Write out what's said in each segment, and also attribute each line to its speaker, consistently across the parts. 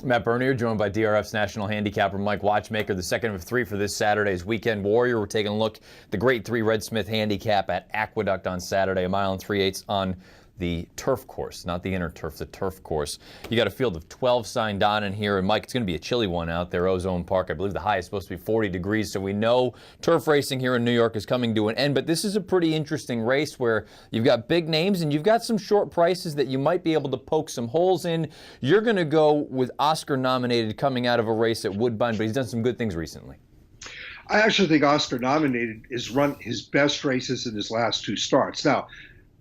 Speaker 1: Matt Bernier, joined by DRF's national handicapper Mike Watchmaker, the second of three for this Saturday's Weekend Warrior. We're taking a look at the Grade 3 Red Smith Handicap at Aqueduct on Saturday, 1 mile 3/8 on the turf course, not the inner turf, the turf course. You got a field of 12 signed on in here, and Mike, it's going to be a chilly one out there, Ozone Park. I believe the high is supposed to be 40 degrees, so we know turf racing here in New York is coming to an end, but this is a pretty interesting race where you've got big names and you've got some short prices that you might be able to poke some holes in. You're going to go with Oscar nominated coming out of a race at Woodbine, but he's done some good things recently.
Speaker 2: I actually think Oscar nominated has run his best races in his last two starts. Now,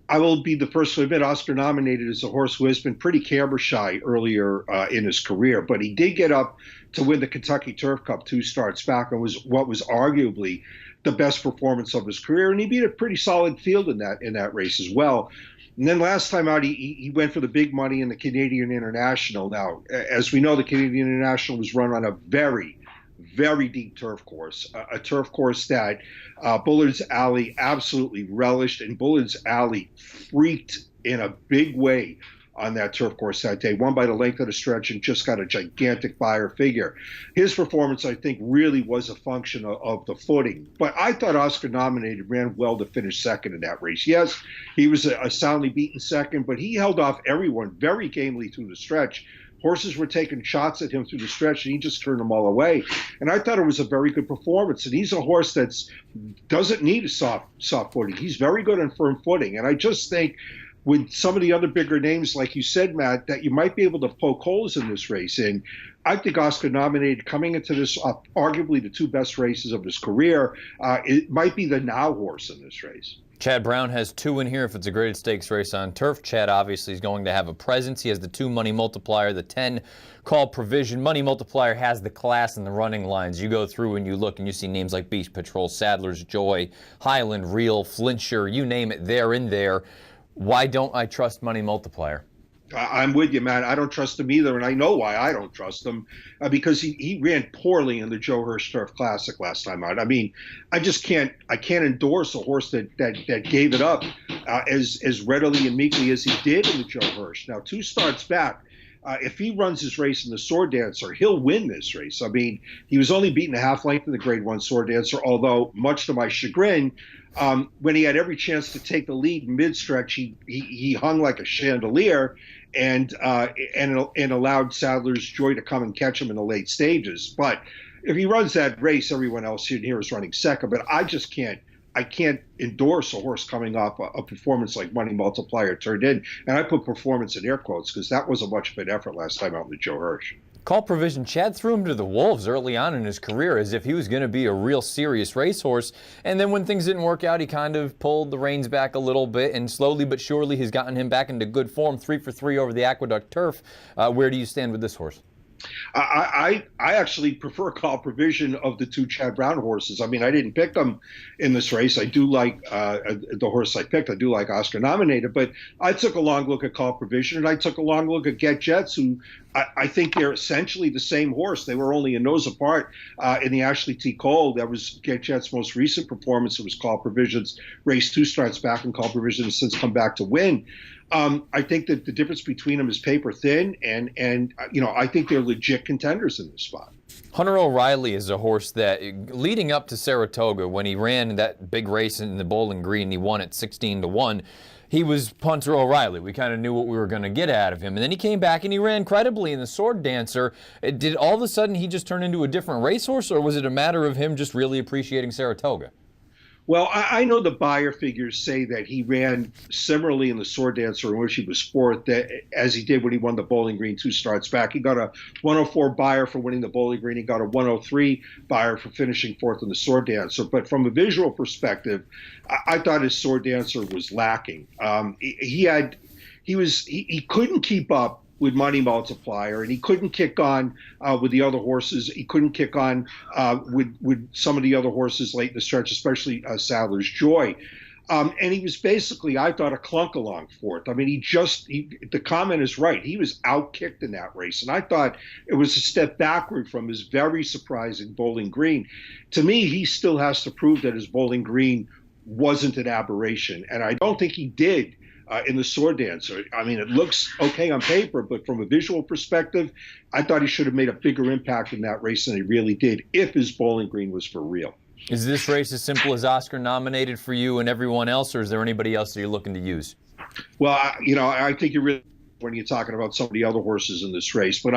Speaker 2: I will be the first to admit Oscar nominated is a horse who has been pretty camera shy earlier in his career, but he did get up to win the Kentucky Turf Cup 2 starts back and was what was arguably the best performance of his career, and he beat a pretty solid field in that race as well. And then last time out, he went for the big money in the Canadian International. Now, as we know, the Canadian International was run on a very deep turf course, a turf course that Bullard's Alley absolutely relished, and Bullard's Alley freaked in a big way on that turf course that day. Won by the length of the stretch and just got a gigantic buyer figure. His performance, I think, really was a function of the footing. But I thought Oscar nominated ran well to finish second in that race. Yes, he was a soundly beaten second, but he held off everyone very gamely through the stretch. Horses were taking shots at him through the stretch, and he just turned them all away. And I thought it was a very good performance. And he's a horse that doesn't need a soft footing. He's very good on firm footing. And I just think with some of the other bigger names, like you said, Matt, that you might be able to poke holes in this race. And I think Oscar nominated coming into this, arguably the two best races of his career, it might be the now horse in this race.
Speaker 1: Chad Brown has 2 in here if it's a graded stakes race on turf. Chad obviously is going to have a presence. He has the 2 money multiplier, the 10 call provision. Money multiplier has the class and the running lines. You go through and you look and you see names like Beach Patrol, Sadler's Joy, Highland, Real, Flincher, you name it, they're in there. Why don't I trust money multiplier?
Speaker 2: I'm with you, man. I don't trust him either, and I know why I don't trust him, because he ran poorly in the Joe Hirsch Turf Classic last time out. I mean, I can't endorse a horse that gave it up as readily and meekly as he did in the Joe Hirsch. Now, 2 starts back, if he runs his race in the Sword Dancer, he'll win this race. I mean, he was only beaten a half length in the Grade 1 Sword Dancer, although much to my chagrin, when he had every chance to take the lead mid-stretch, he hung like a chandelier and allowed Sadler's Joy to come and catch him in the late stages. But if he runs that race, everyone else in here is running second. But I just can't endorse a horse coming off a performance like Money Multiplier turned in. And I put performance in air quotes because that was a much of an effort last time out in the Joe Hirsch.
Speaker 1: Call provision. Chad threw him to the wolves early on in his career as if he was going to be a real serious racehorse. And then when things didn't work out, he kind of pulled the reins back a little bit, and slowly but surely he's gotten him back into good form. 3 for 3 over the Aqueduct turf. Where do you stand with this horse?
Speaker 2: I actually prefer call provision of the 2 Chad Brown horses. I mean, I didn't pick them in this race. I do like the horse I picked. I do like Oscar nominated, but I took a long look at call provision, and I took a long look at Get Jets, who I think they're essentially the same horse. They were only a nose apart in the Ashley T. Cole. That was Get Jets' most recent performance. It was call provision's race 2 starts back, and call provision has since come back to win. I think that the difference between them is paper thin, and I think they're legit contenders in this spot.
Speaker 1: Hunter O'Reilly is a horse that, leading up to Saratoga, when he ran that big race in the Bowling Green, he won at 16-1. He was Hunter O'Reilly. We kind of knew what we were going to get out of him. And then he came back and he ran credibly in the Sword Dancer. Did all of a sudden he just turn into a different racehorse, or was it a matter of him just really appreciating Saratoga?
Speaker 2: Well, I know the buyer figures say that he ran similarly in the Sword Dancer in which he was fourth as he did when he won the Bowling Green 2 starts back. He got a 104 buyer for winning the Bowling Green. He got a 103 buyer for finishing fourth in the Sword Dancer. But from a visual perspective, I thought his Sword Dancer was lacking. He couldn't keep up with Money Multiplier, and he couldn't kick on with the other horses. He couldn't kick on with some of the other horses late in the stretch, especially Sadler's Joy. And he was basically, I thought, a clunk along fourth. I mean, the comment is right. He was outkicked in that race. And I thought it was a step backward from his very surprising Bowling Green. To me, he still has to prove that his Bowling Green wasn't an aberration. And I don't think he did in the Sword Dancer. I mean, it looks okay on paper, but from a visual perspective, I thought he should have made a bigger impact in that race than he really did if his Bowling Green was for real.
Speaker 1: Is this race as simple as Oscar nominated for you and everyone else, or is there anybody else that you're looking to use?
Speaker 2: Well, I think you really, when you're talking about some of the other horses in this race, but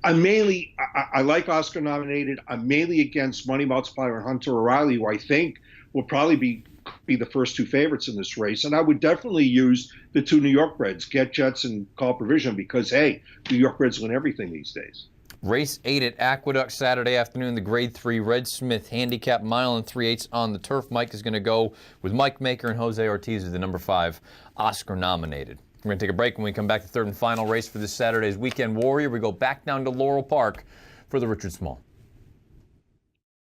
Speaker 2: I'm mainly, I like Oscar nominated. I'm mainly against Money Multiplier and Hunter O'Reilly, who I think will probably be the first two favorites in this race. And I would definitely use the two New York breds, Get Jets and Call Provision, because, hey, New York breds win everything these days.
Speaker 1: Race 8 at Aqueduct Saturday afternoon, the Grade 3 Red Smith Handicap, mile and 3/8 on the turf. Mike is going to go with Mike Maker and Jose Ortiz as the number 5 Oscar nominated. We're going to take a break. When we come back, the third and final race for this Saturday's Weekend Warrior, we go back down to Laurel Park for the Richard Small.